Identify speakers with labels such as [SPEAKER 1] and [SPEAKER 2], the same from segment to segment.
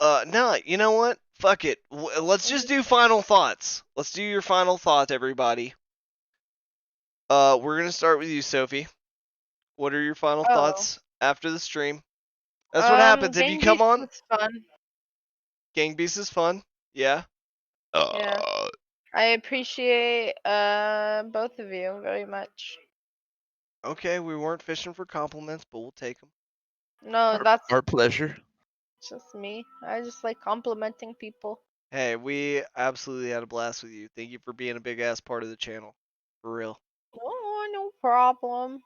[SPEAKER 1] No, you know what? Fuck it. Let's just do final thoughts. Let's do your final thoughts, everybody. We're gonna start with you, Sophie. What are your final thoughts after the stream? That's what happens if you come on.
[SPEAKER 2] It's fun.
[SPEAKER 1] Gang Beasts is fun. Yeah.
[SPEAKER 2] Yeah. I appreciate both of you very much.
[SPEAKER 1] Okay, we weren't fishing for compliments, but we'll take them.
[SPEAKER 2] No, that's
[SPEAKER 3] Our pleasure.
[SPEAKER 2] just me. I just like complimenting people.
[SPEAKER 1] Hey, we absolutely had a blast with you. Thank you for being a big ass part of the channel. For real.
[SPEAKER 2] Oh, no problem.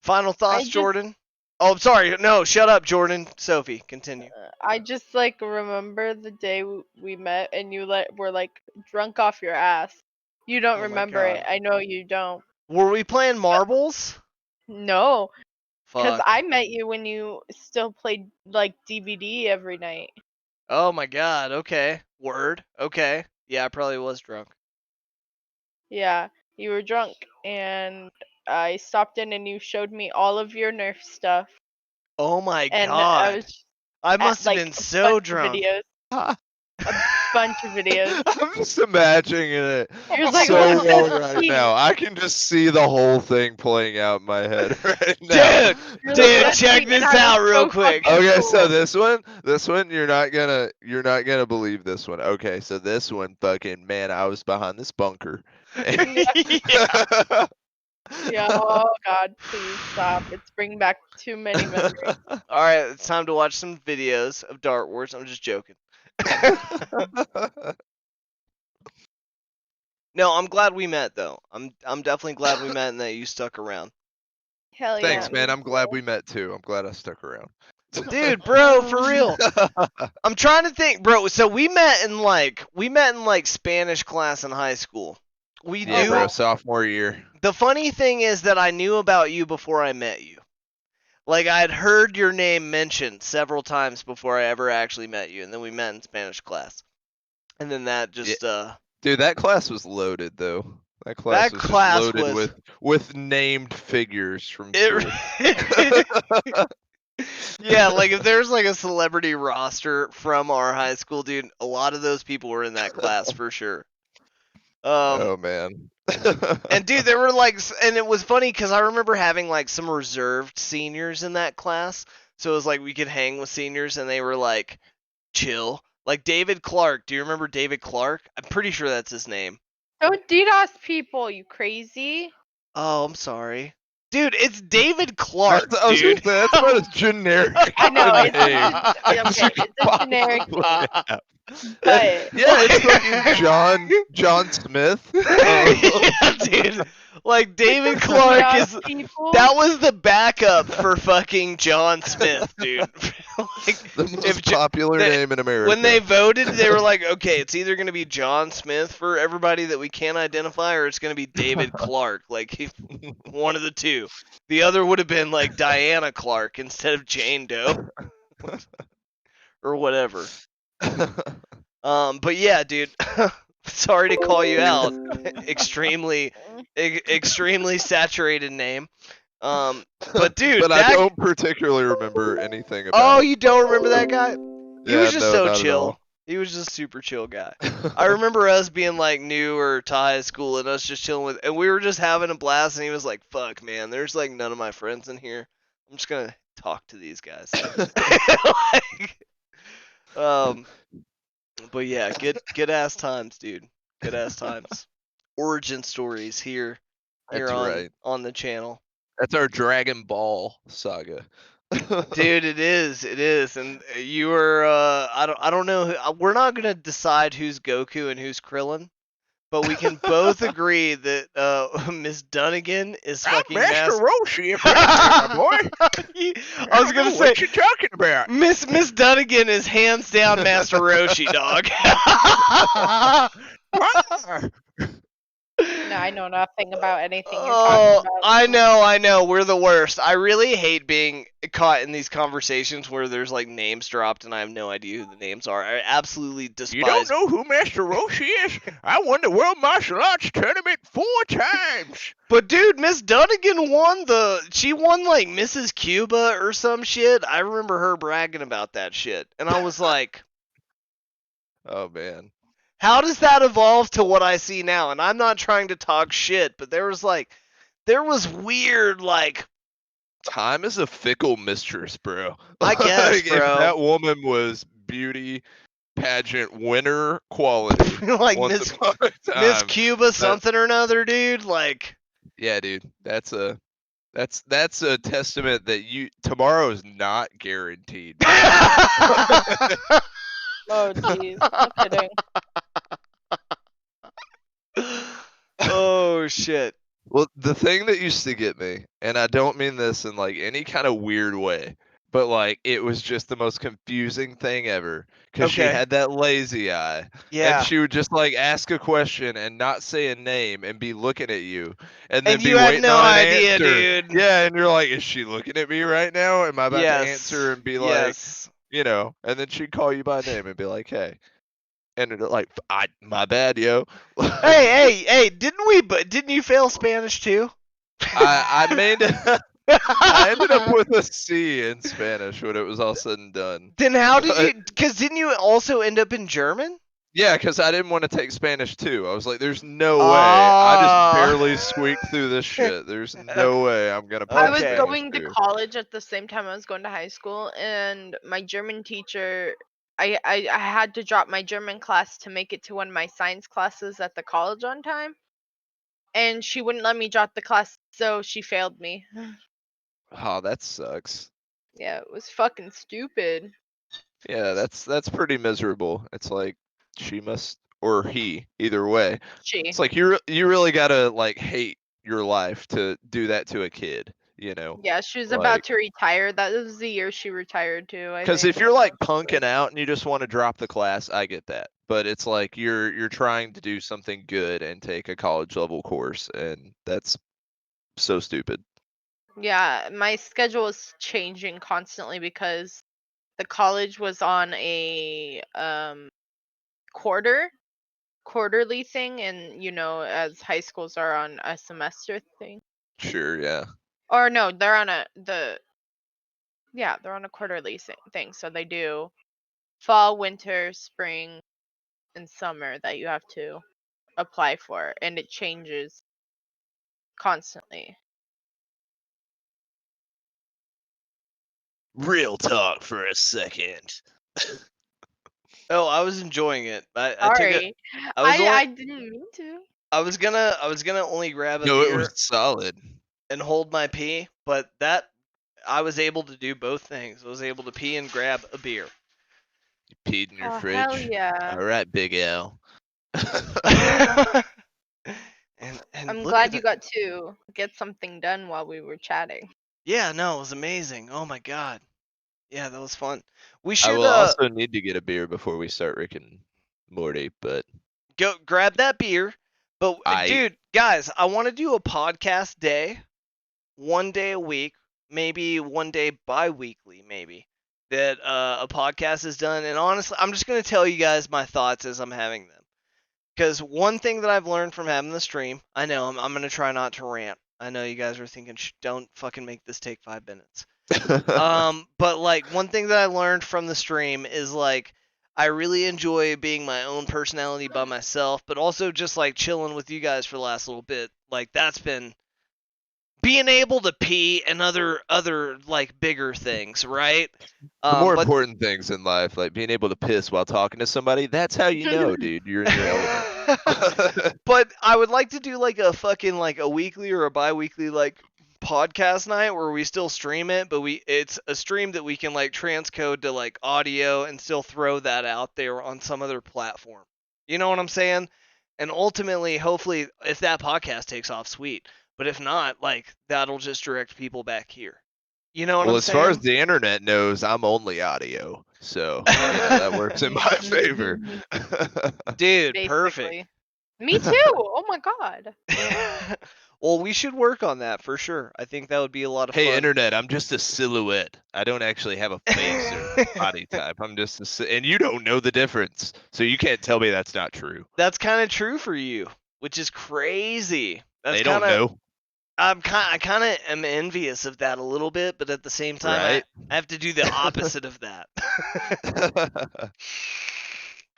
[SPEAKER 1] Final thoughts, Jordan? Oh, I'm sorry. No, shut up, Jordan. Sophie, continue.
[SPEAKER 2] I just like remember the day we met and you were like drunk off your ass. You don't remember it. I know you don't.
[SPEAKER 1] Were we playing marbles?
[SPEAKER 2] No. Because
[SPEAKER 1] Fuck.
[SPEAKER 2] I met you when you still played like DVD every night.
[SPEAKER 1] Oh my god, okay. Word. Okay. Yeah, I probably was drunk.
[SPEAKER 2] Yeah, you were drunk and I stopped in and you showed me all of your Nerf stuff.
[SPEAKER 1] Oh my
[SPEAKER 2] and
[SPEAKER 1] god. I must have
[SPEAKER 2] like,
[SPEAKER 1] been so drunk.
[SPEAKER 2] Videos. A bunch of videos.
[SPEAKER 3] I'm just imagining it
[SPEAKER 2] like,
[SPEAKER 3] so well right now. I can just see the whole thing playing out in my head right now.
[SPEAKER 1] Dude, check this out real quick.
[SPEAKER 3] Okay, so this one, you're not gonna believe this one. Okay, so this one, fucking man, I was behind this bunker.
[SPEAKER 2] Yeah, oh god, please stop. It's bringing back too many memories.
[SPEAKER 1] Alright, it's time to watch some videos of Dart Wars. I'm just joking. No, I'm glad we met though. I'm definitely glad we met and that you stuck around.
[SPEAKER 2] Hell yeah.
[SPEAKER 3] Thanks, man. I'm glad we met too. I'm glad I stuck around.
[SPEAKER 1] Dude, bro, for real. I'm trying to think, bro. So we met in like Spanish class in high school. We
[SPEAKER 3] yeah,
[SPEAKER 1] knew
[SPEAKER 3] bro, sophomore year.
[SPEAKER 1] The funny thing is that I knew about you before I met you. Like, I had heard your name mentioned several times before I ever actually met you, and then we met in Spanish class. And then that just,
[SPEAKER 3] Dude, that class was loaded, though. That class was loaded with named figures from
[SPEAKER 1] Yeah, like, if there's, like, a celebrity roster from our high school, dude, a lot of those people were in that class, for sure.
[SPEAKER 3] Oh, man.
[SPEAKER 1] And dude, there were like, and it was funny because I remember having like some reserved seniors in that class, so it was like we could hang with seniors and they were like chill. Like David Clark, do you remember David Clark? I'm pretty sure that's his name.
[SPEAKER 2] Don't DDoS people, you crazy.
[SPEAKER 1] Oh, I'm sorry. Dude, it's David Clark,
[SPEAKER 3] dude. That's not a generic
[SPEAKER 2] I know,
[SPEAKER 3] name.
[SPEAKER 2] it's a generic
[SPEAKER 3] yeah, it's fucking John Smith.
[SPEAKER 1] Yeah, dude. Like David Clark that was the backup for fucking John Smith, dude.
[SPEAKER 3] Like, the most popular name in America.
[SPEAKER 1] When they voted, they were like, okay, it's either gonna be John Smith for everybody that we can't identify, or it's gonna be David Clark. Like one of the two. The other would have been like Diana Clark instead of Jane Doe. Or whatever. But yeah, dude. Sorry to call you out. extremely saturated name. But dude,
[SPEAKER 3] but I don't particularly remember anything about.
[SPEAKER 1] Oh, you don't remember that guy? He was just
[SPEAKER 3] so
[SPEAKER 1] chill. He was just a super chill guy. I remember us being like newer to high school and us just chilling with, and we were just having a blast. And he was like, "Fuck, man, there's like none of my friends in here. I'm just gonna talk to these guys." But yeah, good ass times, dude. Good ass times. Origin stories here on the channel.
[SPEAKER 3] That's our Dragon Ball saga.
[SPEAKER 1] Dude, it is, and you were I don't know. We're not gonna decide who's Goku and who's Krillin, but we can both agree that Miss Dunnigan is fucking
[SPEAKER 3] Master Roshi, my boy.
[SPEAKER 1] I was gonna say,
[SPEAKER 3] what you talking about?
[SPEAKER 1] Miss Dunnigan is hands down Master Roshi, dog.
[SPEAKER 2] No, I know nothing about anything you're talking
[SPEAKER 1] Oh,
[SPEAKER 2] about.
[SPEAKER 1] I know. We're the worst. I really hate being caught in these conversations where there's like names dropped and I have no idea who the names are. I absolutely despise.
[SPEAKER 3] You don't know who Master Roshi is? I won the World Martial Arts Tournament 4 times.
[SPEAKER 1] But dude, Miss Dunnigan won she won like Mrs. Cuba or some shit. I remember her bragging about that shit. And I was like,
[SPEAKER 3] Oh, man.
[SPEAKER 1] how does that evolve to what I see now? And I'm not trying to talk shit, but there was weird like
[SPEAKER 3] Time is a fickle mistress, bro.
[SPEAKER 1] I guess,
[SPEAKER 3] Like,
[SPEAKER 1] bro.
[SPEAKER 3] If that woman was beauty pageant winner quality,
[SPEAKER 1] like
[SPEAKER 3] once
[SPEAKER 1] Miss
[SPEAKER 3] upon a time,
[SPEAKER 1] Miss Cuba something or another, dude. Like,
[SPEAKER 3] yeah, dude, that's a testament that tomorrow is not guaranteed.
[SPEAKER 2] Oh, jeez. No kidding.
[SPEAKER 1] Oh shit.
[SPEAKER 3] Well, the thing that used to get me, and I don't mean this in like any kind of weird way, but like it was just the most confusing thing ever because she
[SPEAKER 1] Okay.
[SPEAKER 3] had that lazy eye,
[SPEAKER 1] Yeah.
[SPEAKER 3] and she would just like ask a question and not say a name and be looking at you, and then
[SPEAKER 1] And
[SPEAKER 3] be
[SPEAKER 1] you had
[SPEAKER 3] waiting
[SPEAKER 1] no
[SPEAKER 3] on an
[SPEAKER 1] idea,
[SPEAKER 3] answer.
[SPEAKER 1] dude.
[SPEAKER 3] Yeah, and you're like, is she looking at me right now? Am I about to
[SPEAKER 1] Yes.
[SPEAKER 3] answer and be like,
[SPEAKER 1] Yes.
[SPEAKER 3] and then she'd call you by name and be like, hey. And it like, my bad, yo.
[SPEAKER 1] Hey, didn't you fail Spanish too?
[SPEAKER 3] I ended up with a C in Spanish when it was all said and done.
[SPEAKER 1] Then how did you? Because didn't you also end up in German?
[SPEAKER 3] Yeah, because I didn't want to take Spanish too. I was like, there's no way. I just barely squeaked through this shit. There's no way I'm gonna pass
[SPEAKER 2] I was
[SPEAKER 1] Okay.
[SPEAKER 2] going to
[SPEAKER 3] too.
[SPEAKER 2] college at the same time I was going to high school, and my German teacher, I had to drop my German class to make it to one of my science classes at the college on time, and she wouldn't let me drop the class, so she failed me.
[SPEAKER 3] Oh, that sucks.
[SPEAKER 2] Yeah, it was fucking stupid.
[SPEAKER 3] Yeah, that's pretty miserable. It's like she must or he, either way.
[SPEAKER 2] She.
[SPEAKER 3] It's like you really gotta like hate your life to do that to a kid, you know?
[SPEAKER 2] Yeah, she was
[SPEAKER 3] Like-
[SPEAKER 2] about to retire. That was the year she retired too.
[SPEAKER 3] Because if you're like punking out and you just want to drop the class, I get that. But it's like you're trying to do something good and take a college level course, and that's so stupid.
[SPEAKER 2] Yeah, my schedule was changing constantly because the college was on a quarterly thing, and as high schools are on a semester thing.
[SPEAKER 3] Sure, yeah.
[SPEAKER 2] Or no, they're on they're on a quarterly thing. So they do fall, winter, spring, and summer that you have to apply for, and it changes constantly.
[SPEAKER 3] Real talk for a second.
[SPEAKER 1] Oh, I was enjoying it. I
[SPEAKER 2] Sorry, I didn't mean to.
[SPEAKER 1] I was gonna only grab a
[SPEAKER 3] No, it
[SPEAKER 1] beer
[SPEAKER 3] was solid.
[SPEAKER 1] and hold my pee, but that I was able to do both things. I was able to pee and grab a beer.
[SPEAKER 3] You peed in your
[SPEAKER 2] Oh,
[SPEAKER 3] fridge.
[SPEAKER 2] hell yeah.
[SPEAKER 3] All right, Big L.
[SPEAKER 1] and
[SPEAKER 2] I'm
[SPEAKER 1] look
[SPEAKER 2] glad
[SPEAKER 1] at
[SPEAKER 2] you
[SPEAKER 1] it.
[SPEAKER 2] got to get something done while we were chatting.
[SPEAKER 1] Yeah, no, it was amazing. Oh my god. Yeah, that was fun. We
[SPEAKER 3] I
[SPEAKER 1] should
[SPEAKER 3] will also need to get a beer before we start Rick and Morty, but
[SPEAKER 1] go grab that beer. But
[SPEAKER 3] I-
[SPEAKER 1] dude, guys, I want to do a podcast day, one day a week, maybe one day bi-weekly, maybe that a podcast is done. And honestly, I'm just gonna tell you guys my thoughts as I'm having them. Because one thing that I've learned from having the stream, I know I'm gonna try not to rant. I know you guys are thinking, don't fucking make this take 5 minutes. But like one thing that I learned from the stream is like I really enjoy being my own personality by myself, but also just like chilling with you guys for the last little bit. Like that's been being able to pee and other like bigger things, right?
[SPEAKER 3] The more
[SPEAKER 1] but-
[SPEAKER 3] important things in life, like being able to piss while talking to somebody, that's how you know, dude, you're in your element.
[SPEAKER 1] But I would like to do like a fucking like a weekly or a bi-weekly like podcast night where we still stream it, but it's a stream that we can like transcode to like audio and still throw that out there on some other platform. You know what I'm saying? And ultimately, hopefully, if that podcast takes off, sweet. But if not, like that'll just direct people back here. You know what
[SPEAKER 3] Well,
[SPEAKER 1] I'm
[SPEAKER 3] as
[SPEAKER 1] saying?
[SPEAKER 3] far as the internet knows, I'm only audio, so that works in my favor.
[SPEAKER 1] Dude, perfect.
[SPEAKER 2] Basically. Me too. Oh my god.
[SPEAKER 1] Well, we should work on that for sure. I think that would be a lot of
[SPEAKER 3] Hey,
[SPEAKER 1] fun.
[SPEAKER 3] internet, I'm just a silhouette. I don't actually have a face or body type. I'm just and you don't know the difference, so you can't tell me that's not true.
[SPEAKER 1] That's kind of true for you, which is crazy. That's
[SPEAKER 3] They don't
[SPEAKER 1] kinda,
[SPEAKER 3] know,
[SPEAKER 1] I kind of am envious of that a little bit, but at the same time,
[SPEAKER 3] right?
[SPEAKER 1] I have to do the opposite of that.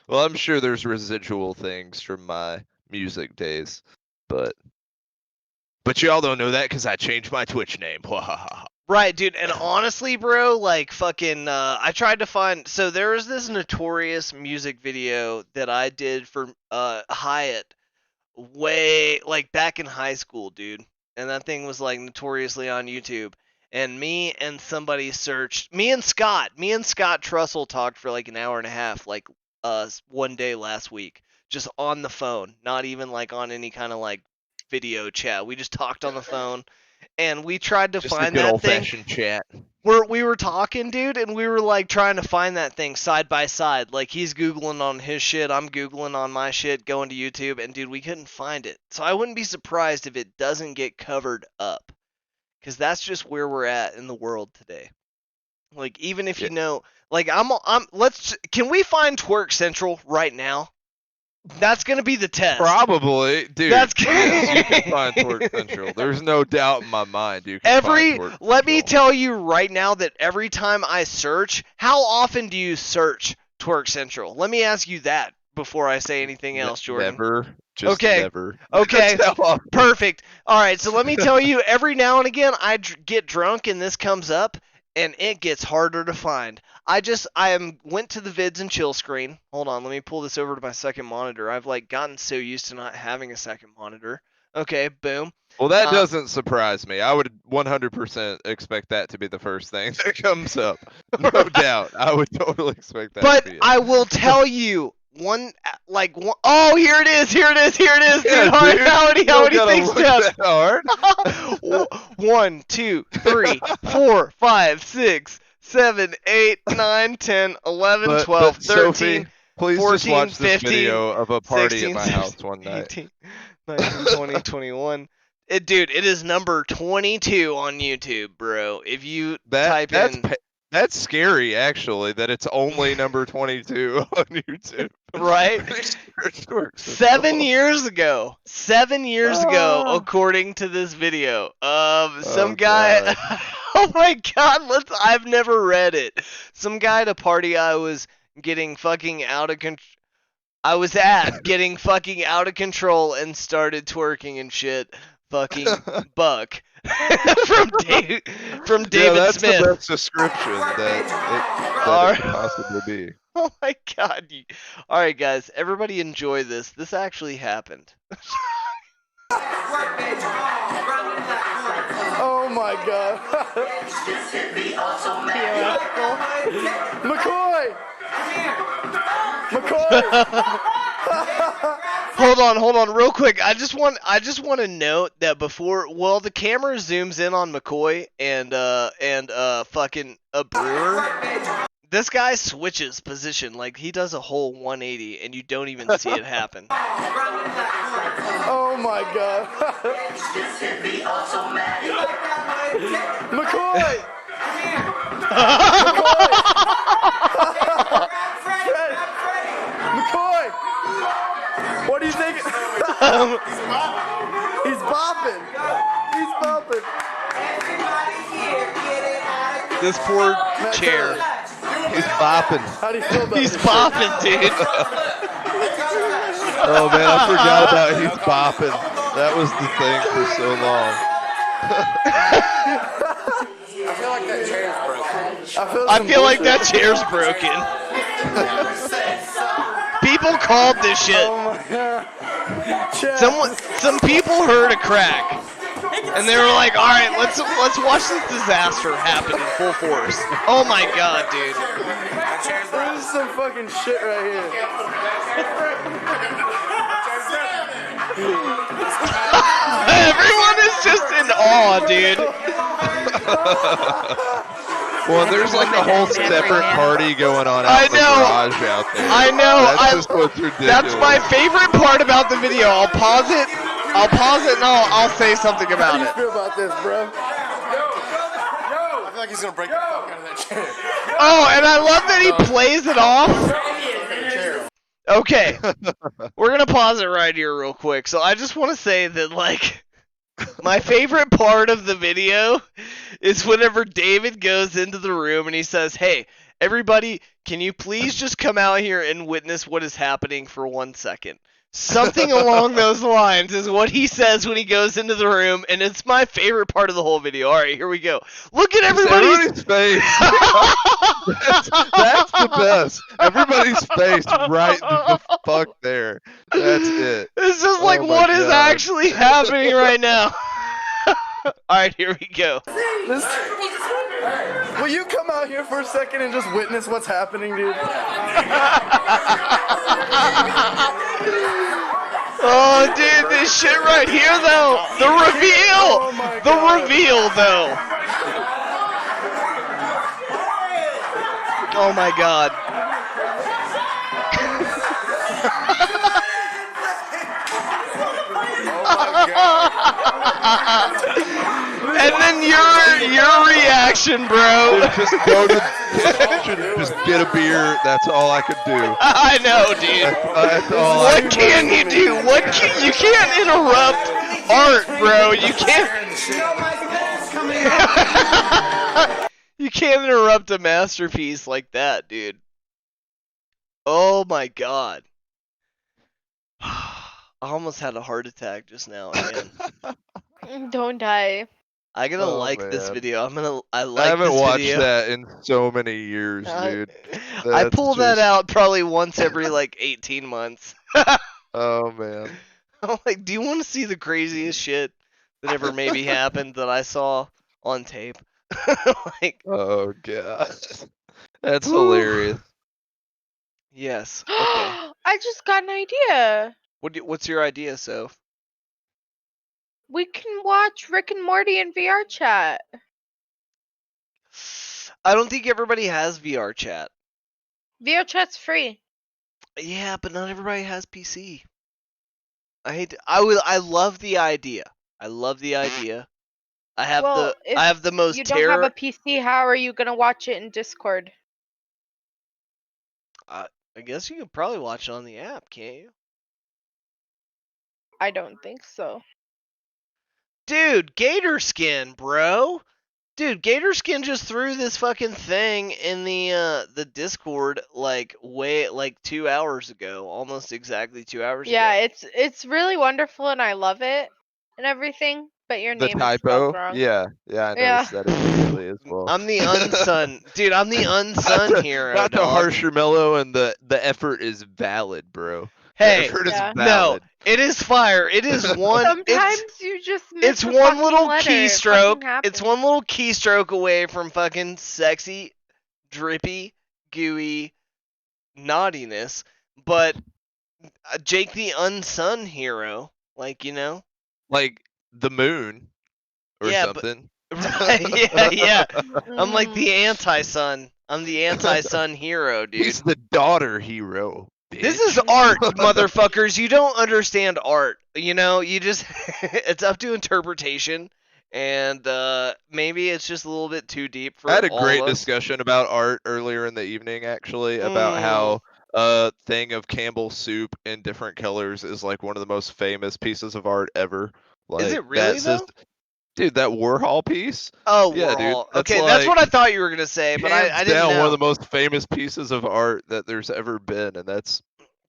[SPEAKER 3] Well, I'm sure there's residual things from my music days, but y'all don't know that because I changed my Twitch name.
[SPEAKER 1] Right, dude, and honestly, bro, like fucking I tried to find, so there was this notorious music video that I did for Hyatt way like back in high school, dude. And that thing was like notoriously on YouTube. And me and Scott Trussell talked for like an hour and a half like one day last week, just on the phone, not even like on any kind of like video chat. We just talked on the phone. And we tried to
[SPEAKER 3] Just a
[SPEAKER 1] find
[SPEAKER 3] good
[SPEAKER 1] that thing.
[SPEAKER 3] old-fashioned chat.
[SPEAKER 1] We were talking, dude, and we were like trying to find that thing side by side. Like he's Googling on his shit, I'm Googling on my shit, going to YouTube, and dude, we couldn't find it. So I wouldn't be surprised if it doesn't get covered up. Because that's just where we're at in the world today. Like even if you know, like can we find Twerk Central right now? That's gonna be the test.
[SPEAKER 3] Probably, dude.
[SPEAKER 1] That's
[SPEAKER 3] yes, you can find Twerk Central. There's no doubt in my mind you can find Twerk
[SPEAKER 1] Let me
[SPEAKER 3] Central.
[SPEAKER 1] tell you right now that every time I search, how often do you search Twerk Central? Let me ask you that before I say anything else, Jordan.
[SPEAKER 3] Never. Just
[SPEAKER 1] Okay.
[SPEAKER 3] never.
[SPEAKER 1] Okay.
[SPEAKER 3] That's how often.
[SPEAKER 1] Perfect. All right, so let me tell you, every now and again I get drunk and this comes up, and it gets harder to find. I went to the vids and chill screen. Hold on, let me pull this over to my second monitor. I've like gotten so used to not having a second monitor. Okay, boom.
[SPEAKER 3] Well, that doesn't surprise me. I would 100% expect that to be the first thing that comes up. No doubt. I would totally expect that
[SPEAKER 1] But
[SPEAKER 3] to be it.
[SPEAKER 1] I will tell you oh, here it is, dude.
[SPEAKER 3] Yeah,
[SPEAKER 1] How
[SPEAKER 3] dude,
[SPEAKER 1] many
[SPEAKER 3] you don't gotta
[SPEAKER 1] things
[SPEAKER 3] look
[SPEAKER 1] down?
[SPEAKER 3] that hard.
[SPEAKER 1] 1, 2, 3, 4, 5, 6, 7, 8, 9, 10, 11, 12, 13,
[SPEAKER 3] Sophie, please
[SPEAKER 1] 14,
[SPEAKER 3] just watch this
[SPEAKER 1] 15,
[SPEAKER 3] video of a party
[SPEAKER 1] 16,
[SPEAKER 3] at my house one night.
[SPEAKER 1] 18, 19, 20, 21. Dude, it is number 22 on YouTube, bro. If you type in...
[SPEAKER 3] That's scary, actually, that it's only number 22 on YouTube.
[SPEAKER 1] Right? 7 years ago. 7 years ago, according to this video. Some guy... Oh my god, I've never read it. Some guy at a party I was getting fucking out of control. I was at getting fucking out of control and started twerking and shit. Fucking buck. from David
[SPEAKER 3] that's
[SPEAKER 1] Smith.
[SPEAKER 3] The best description that it could possibly be.
[SPEAKER 1] Oh my god. Alright guys, everybody enjoy this. This actually happened.
[SPEAKER 4] Oh my god. McCoy!
[SPEAKER 1] Hold on, real quick. I just want to note that before, the camera zooms in on McCoy and fucking a Brewer. This guy switches position, like he does a whole 180, and you don't even see it happen.
[SPEAKER 4] Oh my god. McCoy! McCoy! What do you think? He's bopping. He's bopping.
[SPEAKER 1] This poor chair.
[SPEAKER 3] He's bopping.
[SPEAKER 4] How do you feel about
[SPEAKER 1] He's
[SPEAKER 4] this?
[SPEAKER 1] bopping, dude.
[SPEAKER 3] Oh man, I forgot about he's bopping. That was the thing for so long.
[SPEAKER 1] I feel like that chair's broken. People called this shit.
[SPEAKER 4] Oh my god. Chat.
[SPEAKER 1] Some people heard a crack, and they were like, "All right, let's watch this disaster happen in full force." Oh my god, dude!
[SPEAKER 4] This is some fucking shit right here.
[SPEAKER 1] Everyone is just in awe, dude.
[SPEAKER 3] Well, there's like a whole separate party going on
[SPEAKER 1] I
[SPEAKER 3] out in the
[SPEAKER 1] know.
[SPEAKER 3] garage out there.
[SPEAKER 1] I know.
[SPEAKER 3] That's just what's ridiculous.
[SPEAKER 1] That's my favorite part about the video. I'll pause it and I'll say something
[SPEAKER 4] How
[SPEAKER 1] about
[SPEAKER 4] do you
[SPEAKER 1] it.
[SPEAKER 4] feel about this, bro? I feel like he's gonna break the fuck out of that chair.
[SPEAKER 1] Oh, and I love that he plays it off. Okay. We're going to pause it right here real quick. So I just want to say that, like, my favorite part of the video is whenever David goes into the room and he says, "Hey, everybody, can you please just come out here and witness what is happening for 1 second?" Something along those lines is what he says when he goes into the room, and it's my favorite part of the whole video. All right, here we go. Look at everybody's
[SPEAKER 3] face. That's the best. Everybody's face right the fuck there. That's it.
[SPEAKER 1] It's just like,
[SPEAKER 3] Oh my
[SPEAKER 1] what is
[SPEAKER 3] God.
[SPEAKER 1] actually happening right now? All right, here we go.
[SPEAKER 4] Will you come out here for a second and just witness what's happening, dude?
[SPEAKER 1] Oh, dude, this shit right here, though. The reveal.
[SPEAKER 4] Oh my
[SPEAKER 1] The
[SPEAKER 4] God.
[SPEAKER 1] reveal, though. Oh my God. And then your reaction, bro.
[SPEAKER 3] Dude, just go to the kitchen, just get a beer. That's all I could do.
[SPEAKER 1] I know, dude.
[SPEAKER 3] That's all I
[SPEAKER 1] What can you do? You can't interrupt art, bro. You can't. You can't interrupt a masterpiece like that, dude. Oh my God. I almost had a heart attack just now, man.
[SPEAKER 2] Don't die.
[SPEAKER 1] I gotta
[SPEAKER 3] Oh,
[SPEAKER 1] like this
[SPEAKER 3] man.
[SPEAKER 1] video. I
[SPEAKER 3] I
[SPEAKER 1] like
[SPEAKER 3] haven't
[SPEAKER 1] this
[SPEAKER 3] watched
[SPEAKER 1] video.
[SPEAKER 3] that in so many years, dude.
[SPEAKER 1] I
[SPEAKER 3] That's
[SPEAKER 1] pull that
[SPEAKER 3] just-
[SPEAKER 1] out probably once every like 18 months.
[SPEAKER 3] Oh man.
[SPEAKER 1] I'm like, do you want to see the craziest shit that ever maybe happened that I saw on tape? Like,
[SPEAKER 3] Oh god. That's
[SPEAKER 1] Whew.
[SPEAKER 3] hilarious.
[SPEAKER 1] yes. Okay.
[SPEAKER 2] I just got an idea.
[SPEAKER 1] What's your idea, Soph?
[SPEAKER 2] We can watch Rick and Morty in VR chat.
[SPEAKER 1] I don't think everybody has VR chat.
[SPEAKER 2] VR chat's free.
[SPEAKER 1] Yeah, but not everybody has PC. I love the idea. I love the idea. I have
[SPEAKER 2] Well, if
[SPEAKER 1] I have the most
[SPEAKER 2] You don't
[SPEAKER 1] terror.
[SPEAKER 2] have a PC. How are you gonna watch it in Discord?
[SPEAKER 1] I guess you could probably watch it on the app, can't you?
[SPEAKER 2] I don't think so.
[SPEAKER 1] Dude, Gator Skin, bro. Dude, Gator Skin just threw this fucking thing in the Discord like 2 hours ago, almost exactly 2 hours
[SPEAKER 2] Yeah,
[SPEAKER 1] ago.
[SPEAKER 2] it's really wonderful and I love it and everything. But your
[SPEAKER 3] The
[SPEAKER 2] name is
[SPEAKER 3] typo?
[SPEAKER 2] spelled wrong.
[SPEAKER 3] Yeah, I
[SPEAKER 2] Yeah.
[SPEAKER 3] noticed that immediately as well.
[SPEAKER 1] I'm the unsung, dude. I'm the unsung hero.
[SPEAKER 3] Not to
[SPEAKER 1] dog.
[SPEAKER 3] harsh your mellow, and the effort is valid, bro. The
[SPEAKER 1] Hey,
[SPEAKER 3] effort is
[SPEAKER 2] Yeah.
[SPEAKER 1] no,
[SPEAKER 3] valid.
[SPEAKER 1] it is fire. It is one.
[SPEAKER 2] Sometimes you just miss
[SPEAKER 1] It's
[SPEAKER 2] a
[SPEAKER 1] one
[SPEAKER 2] fucking
[SPEAKER 1] little
[SPEAKER 2] letter. It
[SPEAKER 1] keystroke.
[SPEAKER 2] fucking
[SPEAKER 1] It's
[SPEAKER 2] happens.
[SPEAKER 1] one little keystroke away from fucking sexy, drippy, gooey naughtiness. But Jake the unsung hero, like, you know,
[SPEAKER 3] Like the moon or
[SPEAKER 1] Yeah, but-
[SPEAKER 3] something.
[SPEAKER 1] right? Yeah. I'm like
[SPEAKER 2] Mm.
[SPEAKER 1] the anti-sun. I'm the anti-sun hero, dude.
[SPEAKER 3] He's the daughter hero.
[SPEAKER 1] This
[SPEAKER 3] bitch.
[SPEAKER 1] is art, motherfuckers. You don't understand art. You know, you just it's up to interpretation, and maybe it's just a little bit too deep for
[SPEAKER 3] I had a
[SPEAKER 1] all
[SPEAKER 3] great
[SPEAKER 1] of us.
[SPEAKER 3] discussion about art earlier in the evening, actually, about how a thing of Campbell's soup in different colors is like one of the most famous pieces of art ever. Like,
[SPEAKER 1] Is it really,
[SPEAKER 3] that's just- dude, that Warhol piece.
[SPEAKER 1] Oh,
[SPEAKER 3] Yeah, dude,
[SPEAKER 1] Warhol.
[SPEAKER 3] that's
[SPEAKER 1] Okay, that's what
[SPEAKER 3] like-
[SPEAKER 1] I thought you were gonna say, but I
[SPEAKER 3] Hands
[SPEAKER 1] didn't
[SPEAKER 3] down,
[SPEAKER 1] know.
[SPEAKER 3] one of the most famous pieces of art that there's ever been, and that's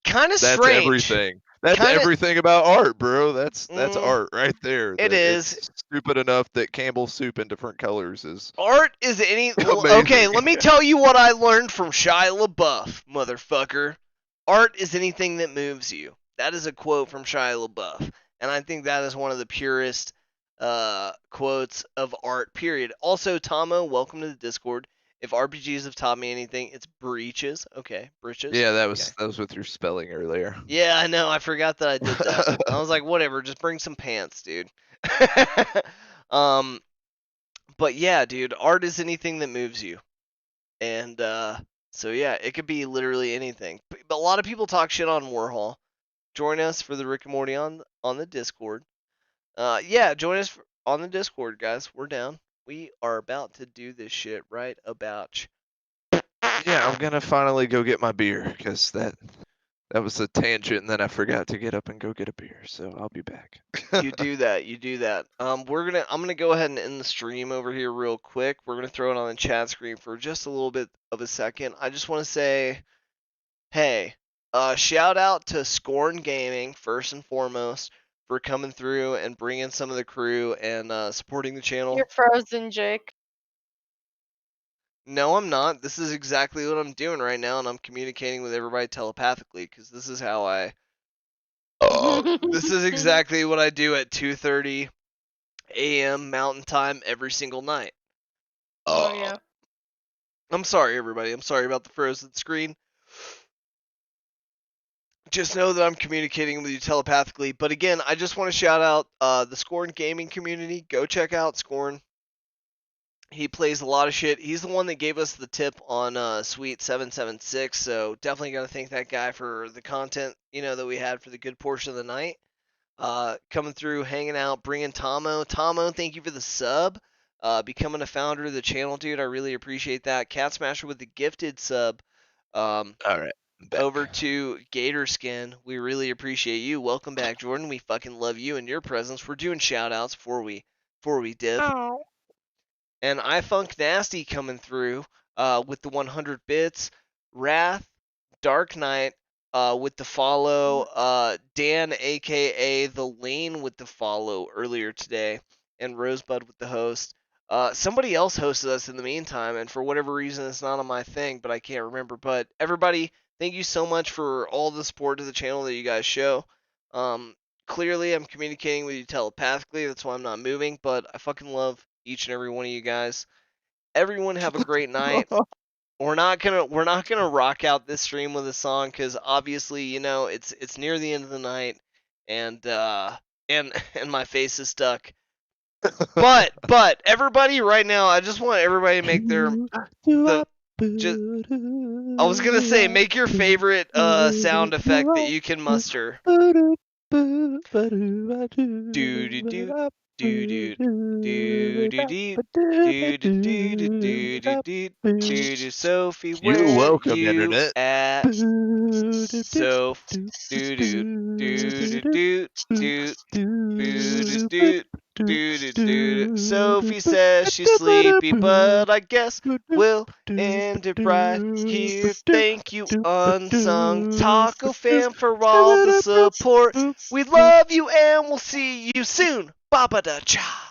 [SPEAKER 1] Kind of strange.
[SPEAKER 3] everything. That's
[SPEAKER 1] Kinda-
[SPEAKER 3] everything about art, bro. That's
[SPEAKER 1] Mm,
[SPEAKER 3] art right there.
[SPEAKER 1] it
[SPEAKER 3] that
[SPEAKER 1] is.
[SPEAKER 3] It's stupid enough that Campbell's soup in different colors is.
[SPEAKER 1] Art is any.
[SPEAKER 3] Amazing.
[SPEAKER 1] Okay, let me tell you what I learned from Shia LaBeouf, motherfucker. Art is anything that moves you. That is a quote from Shia LaBeouf, and I think that is one of the purest quotes of art. Period. Also, Tomo, welcome to the Discord. If RPGs have taught me anything, it's breeches. Okay, breeches.
[SPEAKER 3] Yeah, that
[SPEAKER 1] Okay.
[SPEAKER 3] was with your spelling earlier.
[SPEAKER 1] Yeah, I know. I forgot that I did that. I was like, whatever, just bring some pants, dude. But yeah, dude, art is anything that moves you. And so yeah, it could be literally anything. But a lot of people talk shit on Warhol. Join us for the Rick and Morty on the Discord. Yeah, join us on the Discord, guys. We're down. We are about to do this shit right about.
[SPEAKER 3] Yeah, I'm gonna finally go get my beer because that was a tangent, and then I forgot to get up and go get a beer. So I'll be back.
[SPEAKER 1] You do that. You do that. I'm gonna go ahead and end the stream over here real quick. We're gonna throw it on the chat screen for just a little bit of a second. I just want to say, hey, shout out to Scorn Gaming first and foremost for coming through and bringing some of the crew and supporting the channel.
[SPEAKER 2] You're frozen, Jake.
[SPEAKER 1] No, I'm not. This is exactly what I'm doing right now, and I'm communicating with everybody telepathically because this is how I. This is exactly what I do at 2:30 a.m. Mountain Time every single night.
[SPEAKER 2] Oh yeah.
[SPEAKER 1] I'm sorry, everybody. I'm sorry about the frozen screen. Just know that I'm communicating with you telepathically. But again, I just want to shout out the Scorn gaming community. Go check out Scorn. He plays a lot of shit. He's the one that gave us the tip on Suite 776. So definitely got to thank that guy for the content, that we had for the good portion of the night. Coming through, hanging out, bringing Tomo. Tomo, thank you for the sub. Becoming a founder of the channel, dude. I really appreciate that. Cat Smasher with the gifted sub.
[SPEAKER 3] All right. Back.
[SPEAKER 1] Over to Gator Skin. We really appreciate you. Welcome back, Jordan. We fucking love you and your presence. We're doing shout outs before we dip.
[SPEAKER 2] Oh.
[SPEAKER 1] And iFunk Nasty coming through with the 100 bits. Wrath, Dark Knight with the follow. Dan, aka The Lane, with the follow earlier today. And Rosebud with the host. Somebody else hosted us in the meantime, and for whatever reason, it's not on my thing, but I can't remember. But everybody, thank you so much for all the support to the channel that you guys show. Clearly, I'm communicating with you telepathically. That's why I'm not moving, but I fucking love each and every one of you guys. Everyone have a great night. We're not gonna rock out this stream with a song because obviously, it's near the end of the night, and my face is stuck. But everybody right now, I just want everybody to make their I was gonna say make your favorite sound effect that you can muster. Sophie, where
[SPEAKER 3] You're welcome,
[SPEAKER 1] you
[SPEAKER 3] internet.
[SPEAKER 1] at? Sophie says she's sleepy, but I guess we'll end it right here. Thank you, Unsung Taco Fam, for all the support. We love you and we'll see you soon. Baba da cha.